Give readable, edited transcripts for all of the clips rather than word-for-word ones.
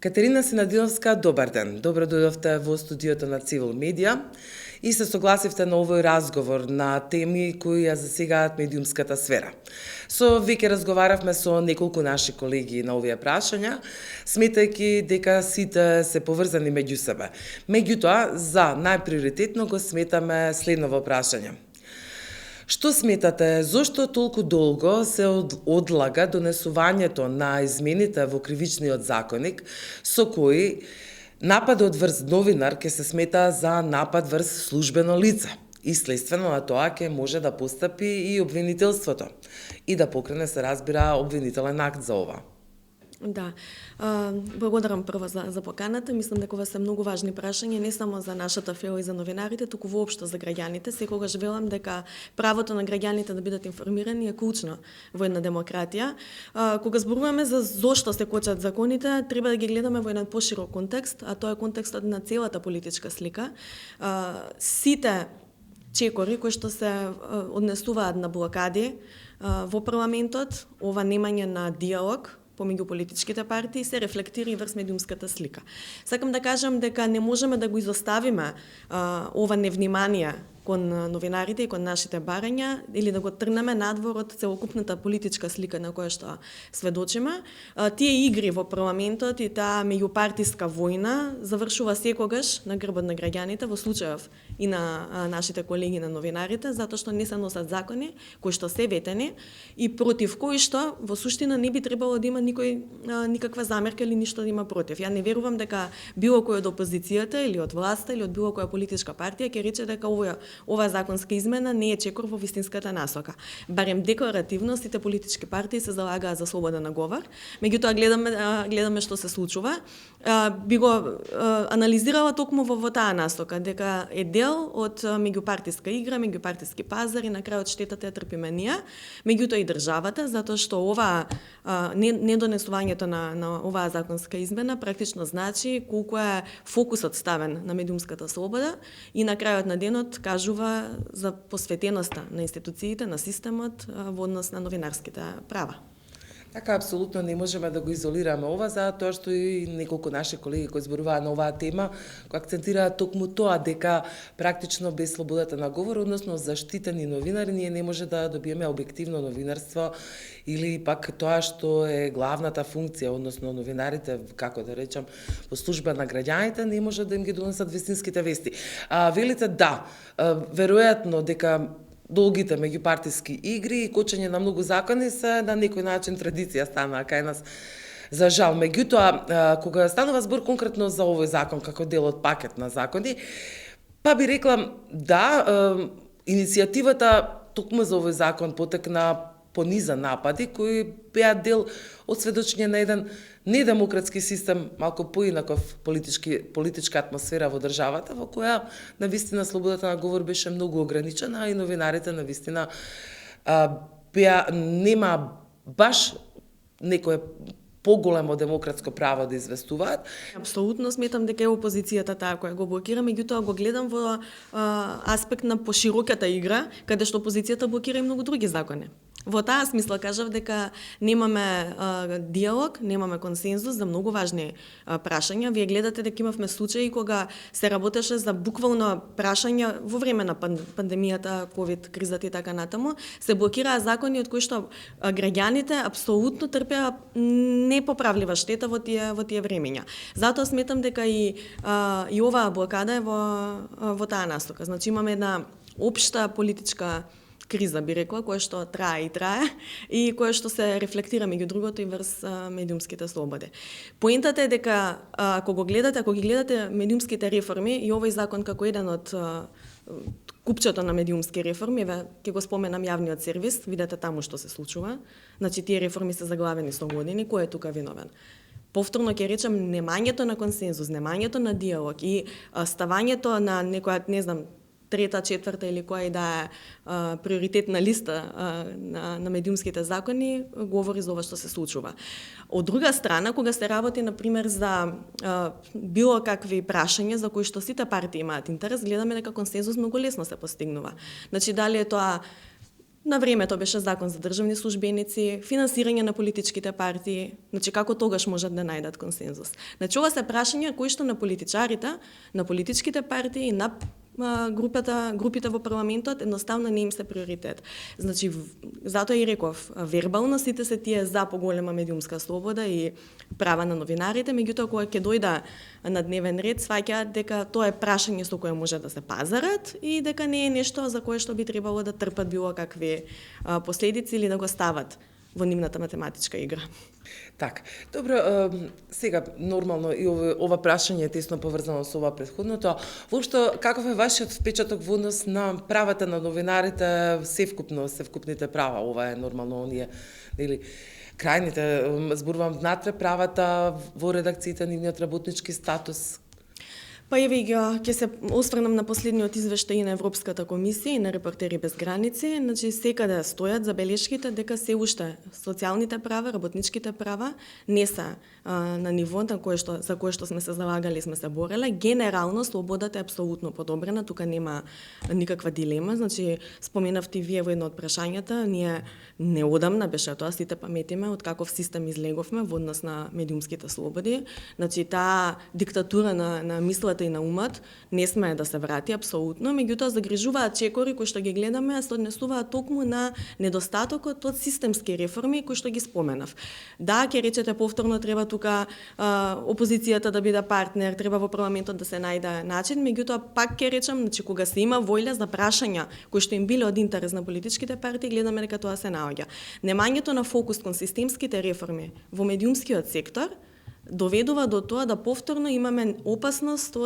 Катерина Синадиловска, добар ден. Добро дојдовте во студиото на Цивил Медија и се согласивте на овој разговор на теми кои ја засегаат медиумската сфера. Со веќе разговаравме со неколку наши колеги на овие прашања, сметајќи дека сите се поврзани меѓу себе. Меѓутоа, за најприоритетно го сметаме следново прашање. Што сметате, зошто толку долго се одлага донесувањето на измените во кривичниот законник, со кои нападот врз новинар ќе се смета за напад врз службено лице и следствено на тоа ќе може да постапи и обвинителството и да покрене, се разбира, обвинителен акт за ова? Да. Благодарам прво за поканата. Мислам дека ова се многу важни прашања, не само за нашата фела и за новинарите, туку воопшто за граѓаните. Секогаш велам дека правото на граѓаните да бидат информирани е клучно во една демократија. Кога зборуваме за зошто се кочат законите, треба да ги гледаме во еден поширок контекст, а тоа е контекстот на целата политичка слика. Сите чекори кои што се однесуваат на блокади во парламентот, ова немање на диалог помеѓу политичките партии се рефлектира и врз медиумската слика. Сакам да кажам дека не можеме да го изоставиме ова невнимание кон новинарите и кон нашите барања или да го трнеме надвор од целокупната политичка слика на која што сведочиме. Тие игри во парламентот и таа меѓупартиска војна завршува секогаш на грбот на граѓаните, во случајов и на нашите колеги на новинарите, затоа што не се носат закони кои што се ветени и против кои што во суштина не би требало да има никаква замерка или ништо да има против. Ја не верувам дека било кој од опозицијата или од власта или од било која политичка партија ќе рече дека ова законска измена не е чекор во вистинската насока. Барем декларативно сите политички партии се залагаат за слобода на говор, меѓутоа гледаме што се случува. Би го анализирала токму во таа насока, дека е дел од меѓупартиска игра, меѓупартиски пазар и на крајот штетата ја трпиме ние, меѓутоа и државата, затоа што ова недонесувањето на оваа законска измена практично значи колку е фокусот ставен на медиумската слобода и на крајот на денот кажува за посветеноста на институциите, на системот во однос на новинарските права. Така, апсолутно не можеме да го изолираме ова, затоа што и неколку наши колеги кои зборуваат на оваа тема, кои акцентираат токму тоа дека практично без слободата на говор, односно заштитени новинари, ние не може да добиеме објективно новинарство или пак тоа што е главната функција, односно новинарите, како да речам, во служба на граѓаните, не може да им ги донесат вистинските вести. Велите да, веројатно дека долгите меѓупартиски игри и кочење на многу закони се на некој начин традиција станаа кај нас. За жал, меѓутоа, кога станува збор конкретно за овој закон како дел од пакет на закони, па би рекла да, иницијативата токму за овој закон потекна по низа напади кои беа дел од сведочење на еден недемократски систем, малку поинаков политичка атмосфера во државата, во која навистина слободата на говор беше многу ограничена и новинарите навистина нема баш некое поголемо демократско право да известуваат. Апсолутно сметам дека е опозицијата таа која го блокира, меѓутоа го гледам во аспект на пошироката игра, каде што опозицијата блокира и многу други закони. Во таа смисла кажав дека немаме диалог, немаме консензус за многу важни прашања. Вие гледате дека имавме случаи кога се работеше за буквално прашања во време на пандемијата, ковид кризата и така натаму, се блокираа закони од кои што граѓаните апсолутно трпеа непоправлива штета во тие времења. Затоа сметам дека и оваа блокада е во таа насока. Значи имаме една општа политичка криза, би рекла, која што трае и која што се рефлектира меѓу другото и врз медиумските слободи. Поентата е дека ако ги гледате медиумските реформи и овој закон како еден од купчето на медиумски реформи, ќе го споменам јавниот сервис, видете таму што се случува. Значи тие реформи се заглавени со години, кој е тука виновен? Повторно ќе речем немањето на консензус, немањето на диалог и ставањето на некоја, не знам, трета, четврта или која и да е приоритетна листа на медиумските закони, говори за ова што се случува. Од друга страна, кога се работи, например, за било какви прашања за кои што сите партии имаат интерес, гледаме дека консензус многу лесно се постигнува. Значи, дали е тоа На времето беше закон за државни службеници, финансирање на политичките партии, значи како тогаш можат да најдат консензус. Значи ова се прашања кои што на политичарите, на политичките партии, на групите во парламентот едноставно не им се приоритет. Значи затоа и реков, вербално сите се тие за поголема медиумска слобода и права на новинарите, меѓутоа кога ќе дојда на дневен ред, сваќаат дека тоа е прашање со кое може да се пазарат и дека не е нешто за кое што би требало да трпат било какви последици или да го стават во нивната математичка игра. Так, добро, сега нормално и ова прашање е тесно поврзано со ова претходното. Воопшто, каков е вашиот впечаток во однос на правата на новинарите, севкупните права? Ова е нормално оние, нели, крајните, зборувам внатре правата во редакциите, нивниот работнички статус. Па еве ќе се осврнам на последниот извештај на Европската комисија и на Репортери без граници. Значи секаде стојат забелешките дека се уште социјалните права, работничките права не се на ниво за кое што сме се залагали и сме се бореле. Генерално слободата е апсолутно подобрена, тука нема никаква дилема. Значи споменавте вие во едно од прашањата, ние неодамна беше тоа, сите паметиме од каков систем излеговме во однос на медиумските слободи. Значи таа диктатура на мислата и на умот не сме да се врати апсолутно, меѓутоа загрижуваат чекори кои што ги гледаме, се однесуваат токму на недостатокот од системски реформи кои што ги споменав. Да, ќе речете повторно треба тука опозицијата да биде партнер, треба во парламентот да се најде начин, меѓутоа пак ќе речам, значи кога се има воља за прашања кои што им биле од интерес на политичките партии, гледаме дека тоа се наоѓа. Немањето на фокус кон системските реформи во медиумскиот сектор доведува до тоа да повторно имаме опасност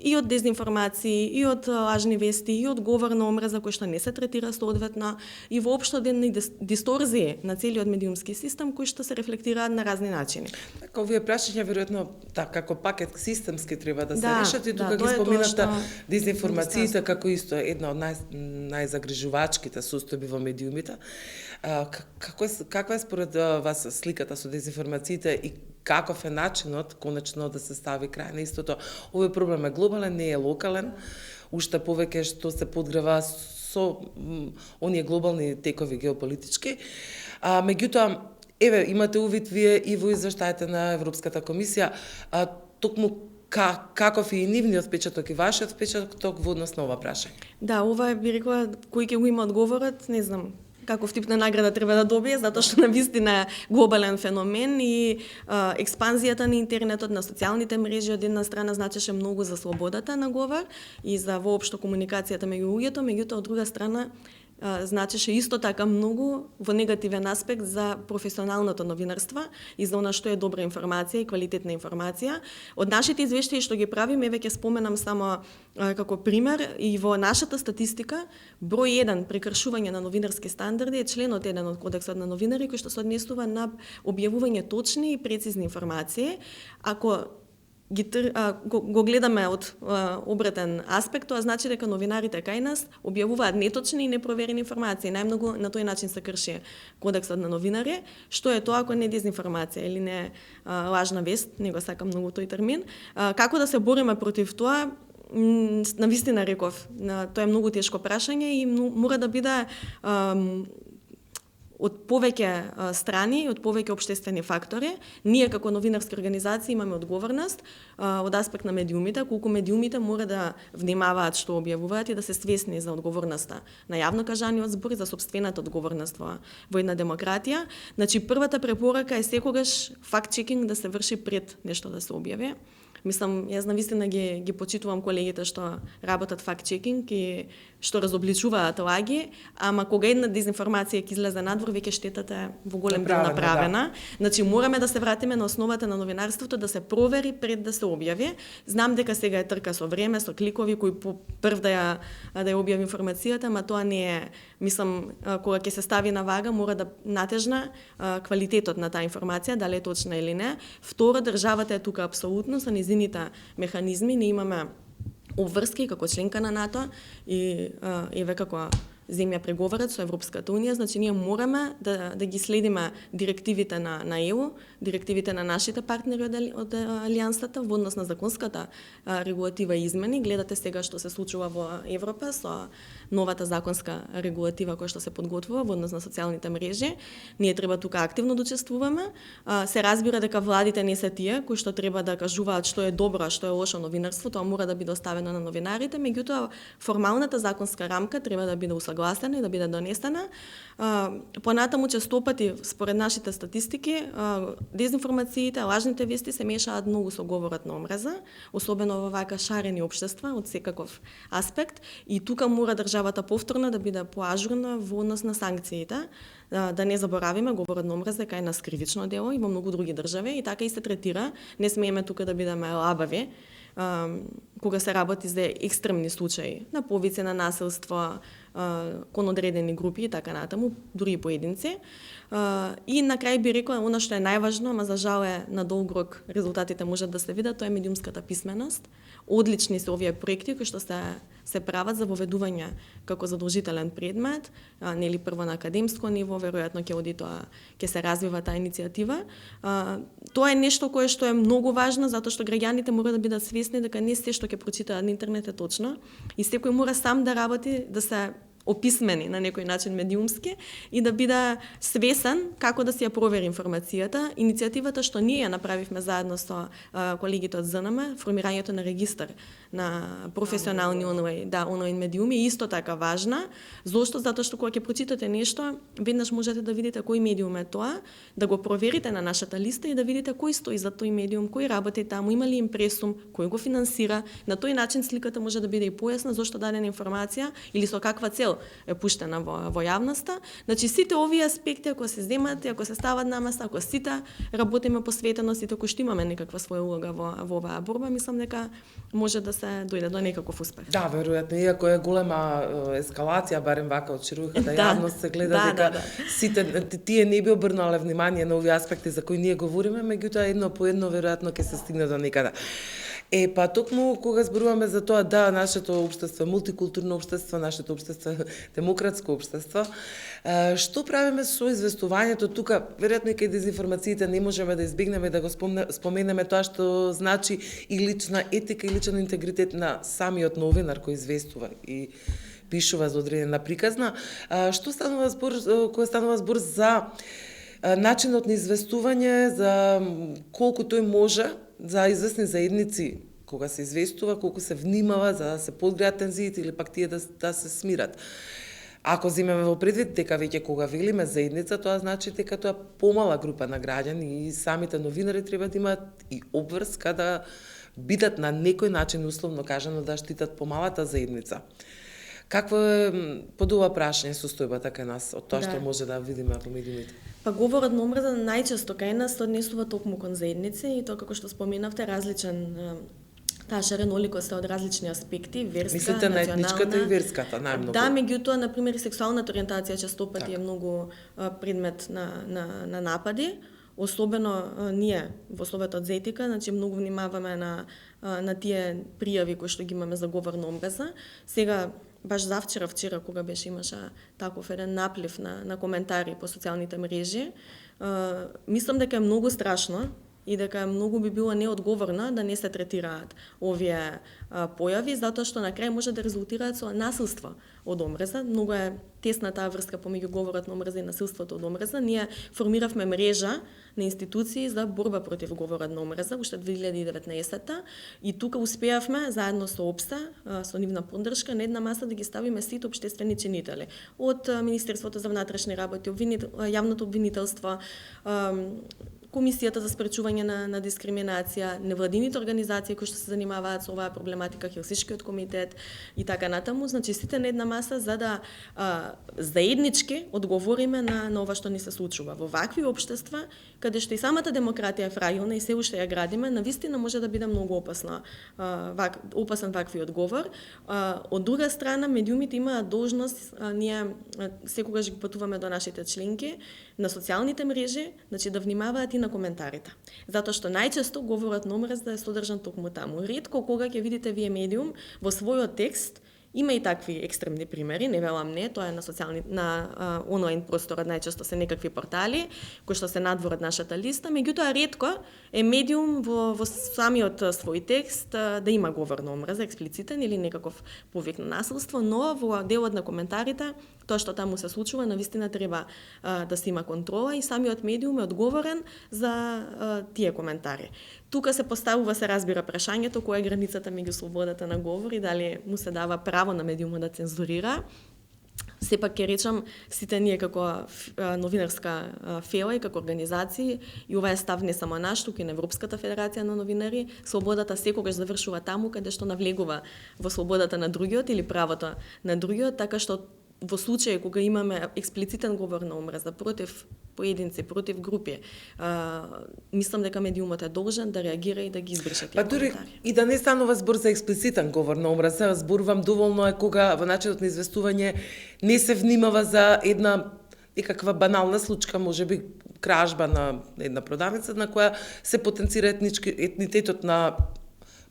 и од дезинформации, и од лажни вести, и од говор на омраза кој што не се третира соодветно, и воопшто едни дисторзии на целиот медиумски систем кои што се рефлектираат на разни начини. Така, овие прашања веројатно како пакет системски треба да се решат и тука ги тоа спомената што дезинформациите како исто една од најзагрижувачките состојби во медиумите. Каква е според вас сликата со дезинформациите и каков е начинот конечно да се стави крај на истото? Овој проблем е глобален, не е локален, уште повеќе што се подгрева со оние глобални текови геополитички. Меѓутоа, еве, имате увид вие и во извештаите на Европската комисија, токму каков е и нивниот впечаток и вашиот впечаток во однос на ова прашање? Да, ова би рекла, кој ќе го има одговорот, не знам каков тип на награда треба да добие, затоа што навистина е глобален феномен и експанзијата на интернетот, на социјалните мрежи од една страна значеше многу за слободата на говор и за воопшто комуникацијата меѓу луѓето, меѓутоа од друга страна значеше исто така многу во негативен аспект за професионалното новинарство и за она што е добра информација и квалитетна информација. Од нашите извештаи што ги правиме, еве ќе споменам само како пример и во нашата статистика број 1 прекршување на новинарски стандарди е членот 1 од Кодексот на новинари кој што се однесува на објавување точни и прецизни информации. Ако го гледаме од обратен аспект, тоа значи дека новинарите кај нас објавуваат неточни и непроверени информации. Најмногу на тој начин се крши Кодексот на новинари. Што е тоа ако не дезинформација или не лажна вест, не го сакам многу тој термин. Како да се бориме против тоа? Навистина реков, тоа е многу тешко прашање и мора да биде од повеќе страни, од повеќе општествени фактори. Ние како новинарски организации имаме одговорност од аспект на медиумите, колку медиумите мора да внимаваат што објавуваат и да се свесни за одговорноста на јавно кажаниот збор и за сопствената одговорност во една демократија. Значи првата препорака е секогаш факт-чекинг да се врши пред нешто да се објави. Мислам, јас навистина ги почитувам колегите што работат факт-чекинг и што разобличуваат лаги, ама кога една дезинформација ќе излезе надвор, веќе штетата е во голем дел направена. Да. Значи мораме да се вратиме на основата на новинарството, да се провери пред да се објави. Знам дека сега е трка со време, со кликови кои прв да ја објави информацијата, ама тоа не е, мислам, кога ќе се стави на вага, мора да натежна квалитетот на таа информација, дали е точна или не. Второ, државата е тука апсолутно со низините механизми, не имаме обврски како членка на НАТО и еве како земја преговарат со Европската унија, значи ние мораме да ги следиме директивите на ЕУ, директивите на нашите партнери од Алијансата во однос на законската регулатива и измени. Гледате сега што се случува во Европа со новата законска регулатива која што се подготвува во однос на социјалните мрежи. Ние треба тука активно да учествуваме. Се разбира дека владите не се тие кои што треба да кажуваат што е добро, а што е лошо новинарство, тоа мора да биде оставено на новинарите, меѓутоа формалната законска рамка треба да биде усагласена и да биде донесена. Понатаму честопати според нашите статистики, дезинформациите, лажните вести се мешаат многу со говорот на омраза, особено во вака шарени општества од секаков аспект, и тука мора државата повторно да биде поажурна во однос на санкциите. Да не заборавиме, говорот на омраза е нас кривично дело и во многу други држави и така и се третира. Не смееме тука да бидеме лабави кога се работи за екстремни случаи на повици на насилство кон одредени групи и така натаму, дури и поединци. И на крај би рекла, она што е најважно, ама за жал е на долг рок резултатите можат да се видат, тоа е медиумската писменост. Одлични се овие проекти кои што се прават за воведување како задолжителен предмет, нели прво на академско ниво, веројатно ќе оди тоа, ќе се развива таа иницијатива. Тоа е нешто кое што е многу важно, затоа што граѓаните мора да бидат свесни дека не се што ќе прочитаат на интернет е точно и секој мора сам да работи, да се описмени на некој начин медиумски и да биде свесен како да си ја провери информацијата. Иницијативата што ние ја направивме заедно со колегите од ЗНМ, формирањето на регистар на професионални онлайн медиуми е исто така важна. Зошто? Затоа што кога ќе прочитате нешто, веднаш можете да видите кој медиум е тоа, да го проверите на нашата листа и да видите кој стои за тој медиум, кој работи таму, има ли импресум, кој го финансира. На тој начин сликата може да биде и појасна зошто дадена информација или со каква цел е пуштена во јавноста. Значи сите овие аспекти ако се земат, ако се стават на маса, ако сите работиме посветено, сите кои што имаме некаква своја улога во оваа борба, мислам дека може да се дојде до некаков успех. Да, веројатно, иако е голема ескалација, барем вака од широката јавност се гледа дека сите тие не би обрнале внимание на овие аспекти за кои ние говориме, меѓутоа едно по едно веројатно ќе се стигне до некаде. Па токму кога зборуваме за тоа, да, нашето општество е мултикултурно општество, нашето општество е демократско општество, што правиме со известувањето тука? Веројатно и кај дезинформациите не можеме да избегнеме да го споменеме тоа што значи и лична етика и личен интегритет на самиот новинар кој известува и пишува за одредена приказна. Што станува збор, кога станува збор за начинот на известување, за колку тој може за известни заедници кога се известува, колку се внимава за да се подгреат тензиите или пак тие да се смират. Ако земеме во предвид дека веќе кога велиме заедница, тоа значи дека тоа помала група на граѓани и самите новинари треба да имаат и обврска да бидат на некој начин условно кажано да штитат помалата заедница. Какво е под ова прашање состојбата кај нас од тоа што може да видиме во медиумите? Па говорот на омраза најчесто кај нас однесува токму кон заедници и тоа како што споменавте различен таа шареноликост од различни аспекти, верска, мислите на национална, етничката и верската најмногу? Да, меѓутоа на пример сексуалната ориентација честопати е многу предмет на напади. Особено ние во Словото од етика, значи многу внимаваме на тие пријави кои што ги имаме за говор на омраза. Сега баш вчера кога имаше таков еден наплив на коментари по социјалните мрежи, мислам дека е многу страшно и дека многу би било неодговорно да не се третираат овие појави, затоа што на крај може да резултираат со насилство од омраза. Многу е тесна таа врска помеѓу говорот на омраза и насилството од омраза. Ние формиравме мрежа на институции за борба против говорот на омраза уште 2019 и тука успеавме заедно со ОПСА, со нивна поддршка, на една маса да ги ставиме сите општествени чинители. Од Министерството за внатрешни работи, јавното обвинителство, Комисијата за спречување на дискриминација, невладините организации кои што се занимаваат со оваа проблематика, Хелсиншкиот комитет и така натаму, значи сите на една маса за да заеднички одговориме на ова што ни се случува. Во вакви општества, каде што и самата демократија е фрагилна и се уште ја градиме, навистина може да биде многу опасен вакви одговор. Од друга страна, медиумите имаат должност, ние секогаш ги патуваме до нашите членки на социјалните мрежи, значи да внимаваат и на коментарите. Затоа што најчесто говорот на омраза е содржан токму таму. Ретко кога ќе видите вие медиум во својот текст Има и такви екстремни примери, не велам не, тоа е на онлайн просторот, најчесто се некакви портали кои што се надвор од нашата листа, меѓутоа ретко е медиум во самиот свој текст да има говор на омраза, експлицитен или некаков повик на насилство, но во делот на коментарите тоа што таму се случува навистина треба да се има контрола и самиот медиум е одговорен за тие коментари. Тука се поставува, се разбира прашањето која е границата меѓу слободата на говор и дали му се дава право на медиумот да цензурира. Сепак ќе речам, сите ние како новинарска фела и како организации, и ова е став не само наш, туку и на Европската федерација на новинари, слободата секогаш завршува таму каде што навлегува во слободата на другиот или правото на другиот, така што во случај кога имаме експлицитен говор на омраза против поединци, против групи, мислам дека медиумот е должен да реагира и да ги избрише тие коментари. И да не станува збор за експлицитен говор на омраза, зборувам доволно е кога во начинот на известување не се внимава за една некаква банална случка, можеби кражба на една продавница на која се потенцира етнитетот на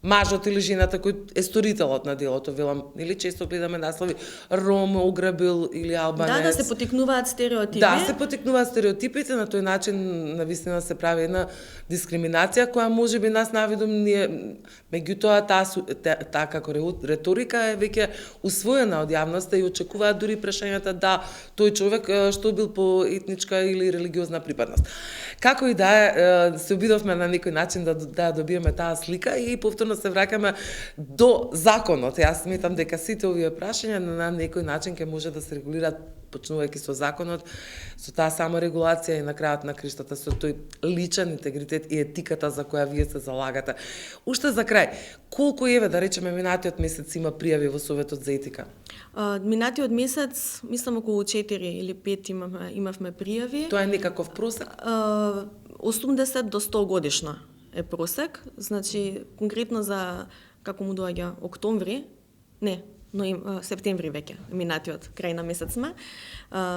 мажот или жената кој е сторителот на делото, велам, или често гледаме наслови Ром ограбил или албанец. Да се потикнуваат стереотипи. Да, се потикнуваат стереотипите, на тој начин навистина се прави една дискриминација која можеби нас навидом ние, меѓутоа таа како реторика е веќе усвоена од јавноста и очекуваат дури прашањата да тој човек што бил по етничка или религиозна припадност. Како и да е, се обидовме на некој начин да добиеме таа слика и повторно се враќаме до законот. Јас сметам дека сите овие прашања на некој начин ќе може да се регулираат почнувајќи со законот, со таа саморегулација и на крајот на криштата со тој личен интегритет и етиката за која вие се залагате. Уште за крај, колку еве да речеме минатиот месец има пријави во Советот за етика? Минатиот месец, мислам околу 4 или 5 имавме пријави. Тоа е некаков просек? 80 до 100 годишно е просек, значи конкретно за како му доаѓа октомври, не, но септември веќе, минатиот крај на месец сме.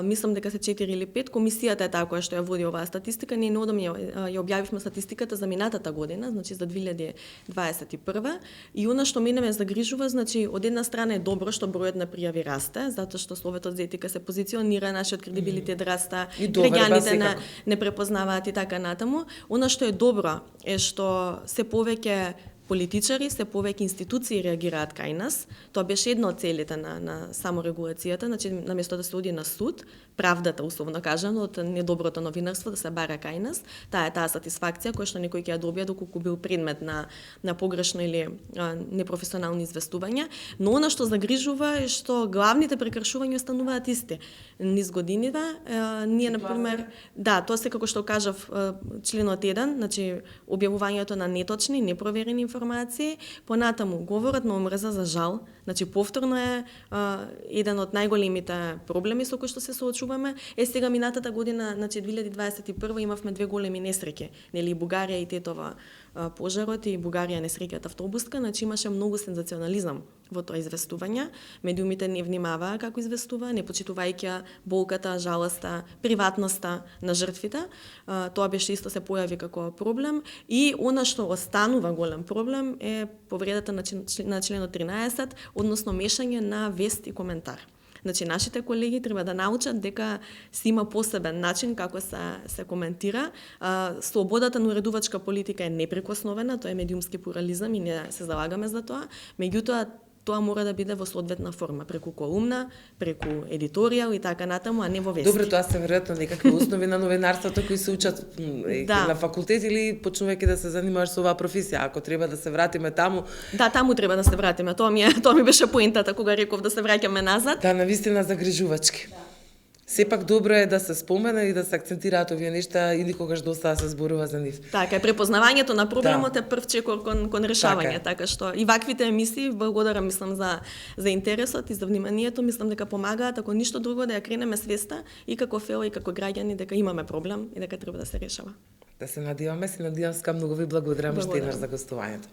Мислам дека се 4 или 5. Комисијата е таа која што ја води оваа статистика. Ние неодамна ја објавивме статистиката за минатата година, значи за 2021. И она што мене ме загрижува, значи од една страна е добро што бројот на пријави расте, затоа што Советот за етика се позиционира, нашиот кредибилитет расте, граѓаните не препознаваат и така натаму. Она што е добро е што се повеќе политичари, се повеќе институции реагираат кај нас. Тоа беше една од целите на саморегулацијата, значи наместо да се оди на суд, правдата условно кажано од недоброто новинарство да се бара кај нас, таа е таа сатисфакција која што некој ќе ја добија доколку бил предмет на погрешно или непрофесионални известувања, но она што загрижува е што главните прекршувања остануваат исти. Низ годините, ние на пример, да, тоа се како што кажав членот 1, значи објавувањето на неточни, непроверени информации, понатаму говорот на омраза за жал, значи повторно е еден од најголемите проблеми со кои што се соочуваме. Сега минатата година, значи 2021 имавме две големи несреќи, нели Бугарија и Тетова пожарот и Бугарија несреќата автобуска, значи имаше многу сензационализам во тоа известување. Медиумите не внимаваа како известува, не почитувајќи болката, жалоста, приватноста на жртвите. Тоа беше исто се појави како проблем и она што останува голем проблем е повредата на членот 13, односно мешање на вест и коментар. Значи, нашите колеги треба да научат дека се има посебен начин како се коментира. Слободата на уредувачка политика е непрекосновена, тоа е медиумски плурализам и ние се залагаме за тоа. Меѓутоа, тоа мора да биде во соодветна форма, преку колумна, преку едиторијал и така натаму, а не во вести. Добре, тоа се веројатно некакви основи на новинарството кои се учат на факултет или почнувајќи да се занимаваш со оваа професија. Ако треба да се вратиме таму. Да, таму треба да се вратиме. Тоа ми беше поентата кога реков да се враќаме назад. Да, навистина загрижувачки. Да. Сепак добро е да се спомена и да се акцентираат овие нешта и никогаш доста да се зборува за нив. Така е, препознавањето на проблемот е прв чекор кон решавање, така што и ваквите емисии, благодарам мислам за интересот и за вниманието, мислам дека помагаат, ако ништо друго да ја кренеме свеста и како фела и како граѓани дека имаме проблем и дека треба да се решава. Да се надеваме, многу ви благодарам уште еднаш за гостувањето.